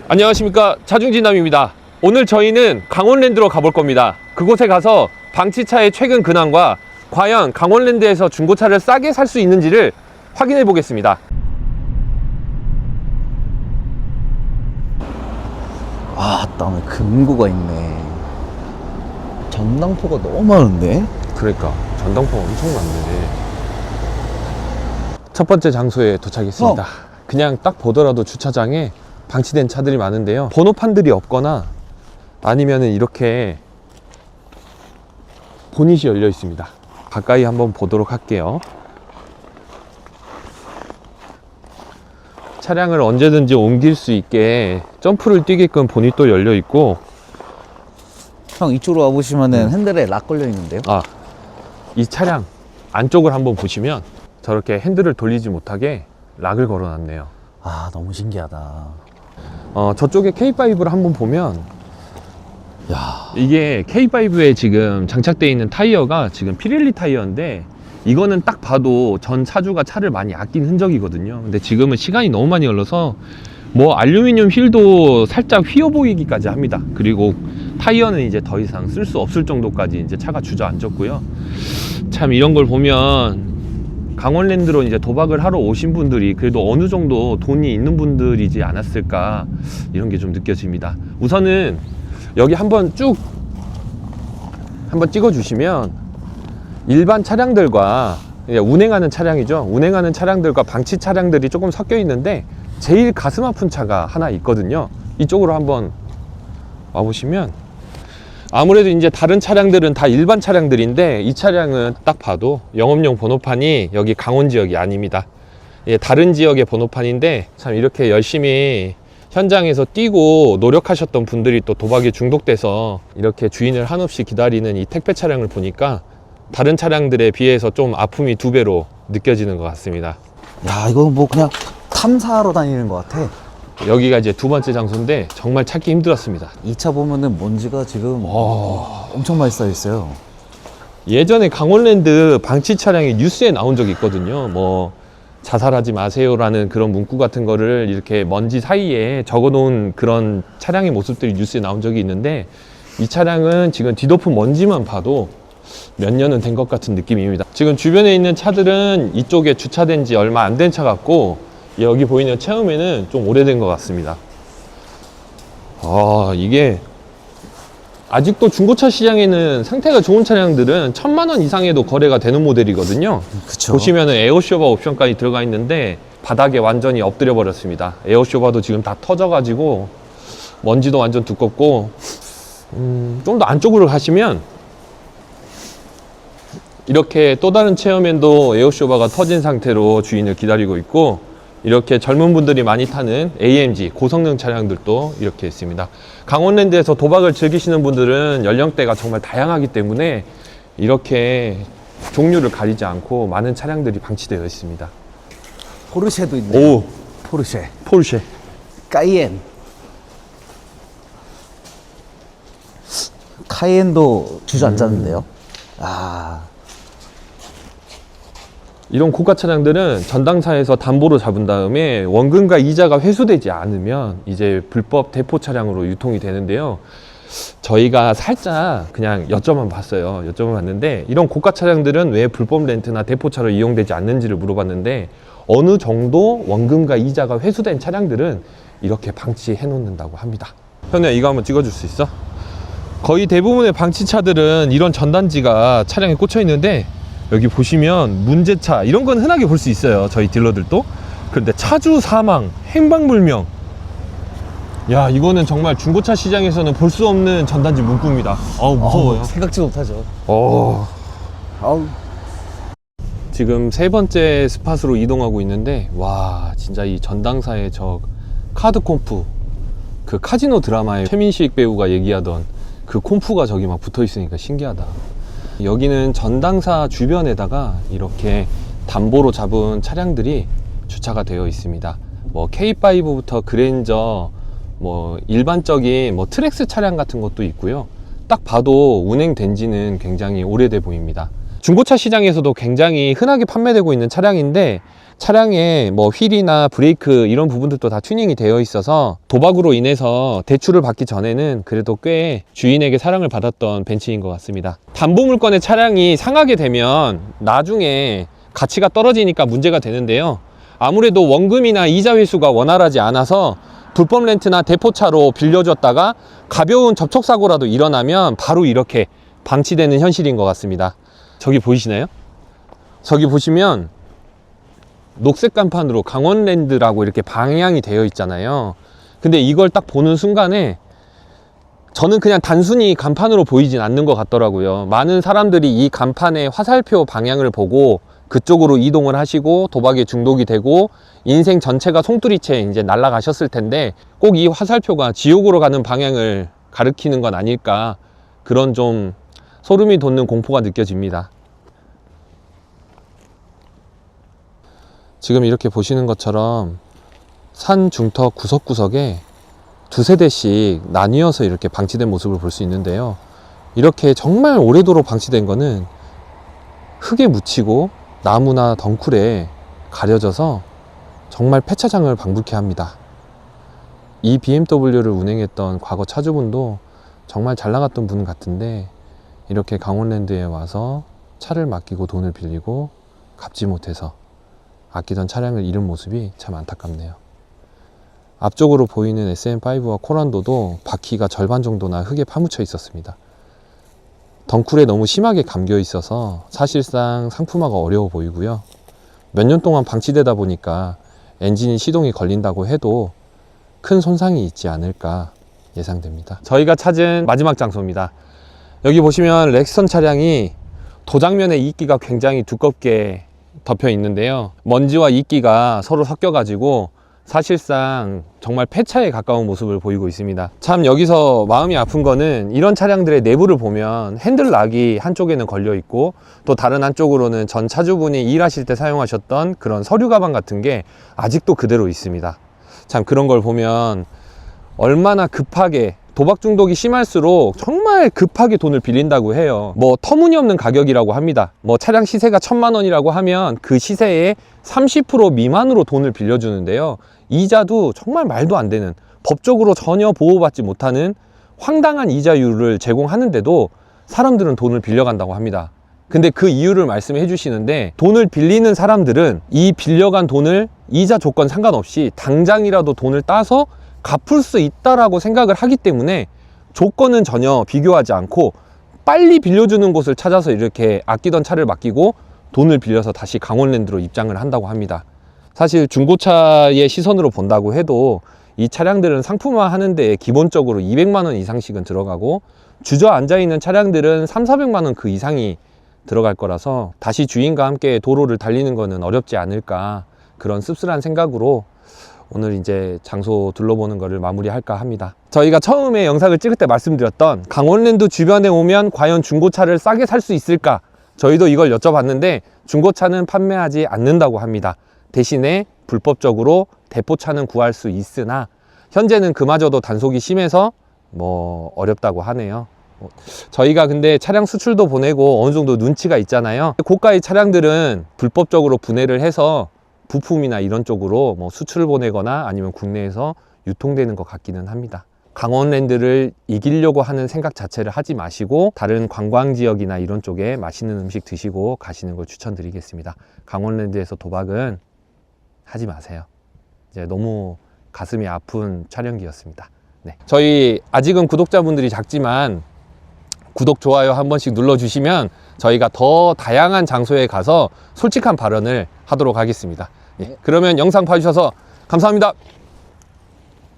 안녕하십니까, 차중진남입니다. 오늘 저희는 강원랜드로 가볼 겁니다. 그곳에 가서 방치차의 최근 근황과 과연 강원랜드에서 중고차를 싸게 살 수 있는지를 확인해 보겠습니다. 아, 땀에 금고가 있네. 전당포가 너무 많은데? 그러니까 전당포가 엄청 많네. 첫 번째 장소에 도착했습니다. 그냥 딱 보더라도 주차장에 방치된 차들이 많은데요, 번호판들이 없거나 아니면은 이렇게 보닛이 열려 있습니다. 가까이 한번 보도록 할게요. 차량을 언제든지 옮길 수 있게 점프를 뛰게끔 보닛도 열려 있고, 형, 이쪽으로 와보시면은 핸들에 락 걸려 있는데요? 이 차량 안쪽을 한번 보시면 저렇게 핸들을 돌리지 못하게 락을 걸어 놨네요. 아, 너무 신기하다. 저쪽에 K5를 한번 보면, 야, 이게 K5에 지금 장착되어 있는 타이어가 지금 피렐리 타이어인데, 이거는 딱 봐도 전 차주가 차를 많이 아낀 흔적이거든요. 근데 지금은 시간이 너무 많이 흘러서 뭐 알루미늄 휠도 살짝 휘어 보이기까지 합니다. 그리고 타이어는 이제 더 이상 쓸 수 없을 정도까지 이제 차가 주저앉았고요. 참 이런 걸 보면 강원랜드로 이제 도박을 하러 오신 분들이 그래도 어느 정도 돈이 있는 분들이지 않았을까, 이런 게 좀 느껴집니다. 우선은 여기 한번 찍어 주시면 일반 차량들과, 운행하는 차량이죠, 운행하는 차량들과 방치 차량들이 조금 섞여 있는데 제일 가슴 아픈 차가 하나 있거든요. 이쪽으로 한번 와보시면, 아무래도 이제 다른 차량들은 다 일반 차량들인데 이 차량은 딱 봐도 영업용 번호판이 여기 강원 지역이 아닙니다. 다른 지역의 번호판인데, 참 이렇게 열심히 현장에서 뛰고 노력하셨던 분들이 또 도박에 중독돼서 이렇게 주인을 한없이 기다리는 이 택배 차량을 보니까 다른 차량들에 비해서 좀 아픔이 2배로 느껴지는 것 같습니다. 야, 이거 뭐 그냥 탐사하러 다니는 것 같아. 여기가 이제 두 번째 장소인데 정말 찾기 힘들었습니다. 이 차 보면은 먼지가 지금 엄청 많이 쌓여 있어요. 예전에 강원랜드 방치 차량이 뉴스에 나온 적이 있거든요. 뭐 자살하지 마세요라는 그런 문구 같은 거를 이렇게 먼지 사이에 적어 놓은 그런 차량의 모습들이 뉴스에 나온 적이 있는데, 이 차량은 지금 뒤덮은 먼지만 봐도 몇 년은 된 것 같은 느낌입니다. 지금 주변에 있는 차들은 이쪽에 주차된 지 얼마 안 된 차 같고, 여기 보이는 체험에는 좀 오래된 것 같습니다. 이게 아직도 중고차 시장에는 상태가 좋은 차량들은 1000만 원 이상에도 거래가 되는 모델이거든요. 그쵸. 보시면은 에어쇼바 옵션까지 들어가 있는데 바닥에 완전히 엎드려 버렸습니다. 에어쇼바도 지금 다 터져 가지고 먼지도 완전 두껍고, 좀 더 안쪽으로 가시면 이렇게 또 다른 체험엔도 에어쇼바가 터진 상태로 주인을 기다리고 있고, 이렇게 젊은 분들이 많이 타는 AMG 고성능 차량들도 이렇게 있습니다. 강원랜드에서 도박을 즐기시는 분들은 연령대가 정말 다양하기 때문에 이렇게 종류를 가리지 않고 많은 차량들이 방치되어 있습니다. 포르쉐도 있네요. 오, 포르쉐. 까이엔. 카이엔도 주저앉았는데요. 이런 고가 차량들은 전당사에서 담보로 잡은 다음에 원금과 이자가 회수되지 않으면 이제 불법 대포 차량으로 유통이 되는데요. 저희가 살짝 그냥 여쭤봤는데 이런 고가 차량들은 왜 불법 렌트나 대포차로 이용되지 않는지를 물어봤는데, 어느 정도 원금과 이자가 회수된 차량들은 이렇게 방치해 놓는다고 합니다. 현우야, 이거 한번 찍어줄 수 있어? 거의 대부분의 방치차들은 이런 전단지가 차량에 꽂혀 있는데, 여기 보시면 문제차, 이런 건 흔하게 볼 수 있어요, 저희 딜러들도. 그런데 차주 사망, 행방불명, 야, 이거는 정말 중고차 시장에서는 볼 수 없는 전단지 문구입니다. 무서워요. 생각지도 못하죠. 지금 세 번째 스팟으로 이동하고 있는데, 와, 진짜 이 전당사의 저 카드 콤프, 그 카지노 드라마의 최민식 배우가 얘기하던 그 콤프가 저기 막 붙어 있으니까 신기하다. 여기는 전당사 주변에다가 이렇게 담보로 잡은 차량들이 주차가 되어 있습니다. 뭐 K5부터 그랜저, 뭐 일반적인 뭐 트랙스 차량 같은 것도 있고요. 딱 봐도 운행된 지는 굉장히 오래돼 보입니다. 중고차 시장에서도 굉장히 흔하게 판매되고 있는 차량인데, 차량에 뭐 휠이나 브레이크 이런 부분들도 다 튜닝이 되어 있어서 도박으로 인해서 대출을 받기 전에는 그래도 꽤 주인에게 사랑을 받았던 벤츠인 것 같습니다. 담보 물건의 차량이 상하게 되면 나중에 가치가 떨어지니까 문제가 되는데요. 아무래도 원금이나 이자 회수가 원활하지 않아서 불법 렌트나 대포차로 빌려줬다가 가벼운 접촉사고라도 일어나면 바로 이렇게 방치되는 현실인 것 같습니다. 저기 보이시나요? 저기 보시면 녹색 간판으로 강원랜드라고 이렇게 방향이 되어 있잖아요. 근데 이걸 딱 보는 순간에 저는 그냥 단순히 간판으로 보이진 않는 것 같더라고요. 많은 사람들이 이 간판의 화살표 방향을 보고 그쪽으로 이동을 하시고 도박에 중독이 되고 인생 전체가 송두리째 이제 날아가셨을 텐데 꼭 이 화살표가 지옥으로 가는 방향을 가리키는 건 아닐까, 그런 좀 소름이 돋는 공포가 느껴집니다. 지금 이렇게 보시는 것처럼 산 중턱 구석구석에 두세 대씩 나뉘어서 이렇게 방치된 모습을 볼 수 있는데요. 이렇게 정말 오래도록 방치된 거는 흙에 묻히고 나무나 덩쿨에 가려져서 정말 폐차장을 방불케 합니다. 이 BMW를 운행했던 과거 차주분도 정말 잘 나갔던 분 같은데 이렇게 강원랜드에 와서 차를 맡기고 돈을 빌리고 갚지 못해서 아끼던 차량을 잃은 모습이 참 안타깝네요. 앞쪽으로 보이는 SM5와 코란도도 바퀴가 절반 정도나 흙에 파묻혀 있었습니다. 덩쿨에 너무 심하게 감겨 있어서 사실상 상품화가 어려워 보이고요. 몇 년 동안 방치되다 보니까 엔진이 시동이 걸린다고 해도 큰 손상이 있지 않을까 예상됩니다. 저희가 찾은 마지막 장소입니다. 여기 보시면 렉선 차량이 도장면에 이끼가 굉장히 두껍게 덮여 있는데요. 먼지와 이끼가 서로 섞여 가지고 사실상 정말 폐차에 가까운 모습을 보이고 있습니다. 참 여기서 마음이 아픈 거는 이런 차량들의 내부를 보면 핸들락이 한쪽에는 걸려 있고 또 다른 한쪽으로는 전 차주분이 일하실 때 사용하셨던 그런 서류 가방 같은 게 아직도 그대로 있습니다. 참 그런 걸 보면 얼마나 급하게, 도박 중독이 심할수록 정말 급하게 돈을 빌린다고 해요. 뭐 터무니없는 가격이라고 합니다. 뭐 차량 시세가 1000만 원이라고 하면 그 시세의 30% 미만으로 돈을 빌려주는데요. 이자도 정말 말도 안 되는, 법적으로 전혀 보호받지 못하는 황당한 이자율을 제공하는데도 사람들은 돈을 빌려간다고 합니다. 근데 그 이유를 말씀해 주시는데, 돈을 빌리는 사람들은 이 빌려간 돈을 이자 조건 상관없이 당장이라도 돈을 따서 갚을 수 있다라고 생각을 하기 때문에 조건은 전혀 비교하지 않고 빨리 빌려주는 곳을 찾아서 이렇게 아끼던 차를 맡기고 돈을 빌려서 다시 강원랜드로 입장을 한다고 합니다. 사실 중고차의 시선으로 본다고 해도 이 차량들은 상품화 하는데 기본적으로 200만 원 이상씩은 들어가고 주저앉아 있는 차량들은 300~400만 원 그 이상이 들어갈 거라서 다시 주인과 함께 도로를 달리는 거는 어렵지 않을까, 그런 씁쓸한 생각으로 오늘 이제 장소 둘러보는 거를 마무리할까 합니다. 저희가 처음에 영상을 찍을 때 말씀드렸던 강원랜드 주변에 오면 과연 중고차를 싸게 살 수 있을까, 저희도 이걸 여쭤봤는데 중고차는 판매하지 않는다고 합니다. 대신에 불법적으로 대포차는 구할 수 있으나 현재는 그마저도 단속이 심해서 뭐 어렵다고 하네요. 저희가 근데 차량 수출도 보내고 어느 정도 눈치가 있잖아요. 고가의 차량들은 불법적으로 분해를 해서 부품이나 이런 쪽으로 뭐 수출을 보내거나 아니면 국내에서 유통되는 것 같기는 합니다. 강원랜드를 이기려고 하는 생각 자체를 하지 마시고 다른 관광지역이나 이런 쪽에 맛있는 음식 드시고 가시는 걸 추천드리겠습니다. 강원랜드에서 도박은 하지 마세요. 이제 너무 가슴이 아픈 촬영기였습니다. 네. 저희 아직은 구독자분들이 작지만 구독, 좋아요 한 번씩 눌러주시면 저희가 더 다양한 장소에 가서 솔직한 발언을 하도록 하겠습니다. 예. 그러면 영상 봐주셔서 감사합니다.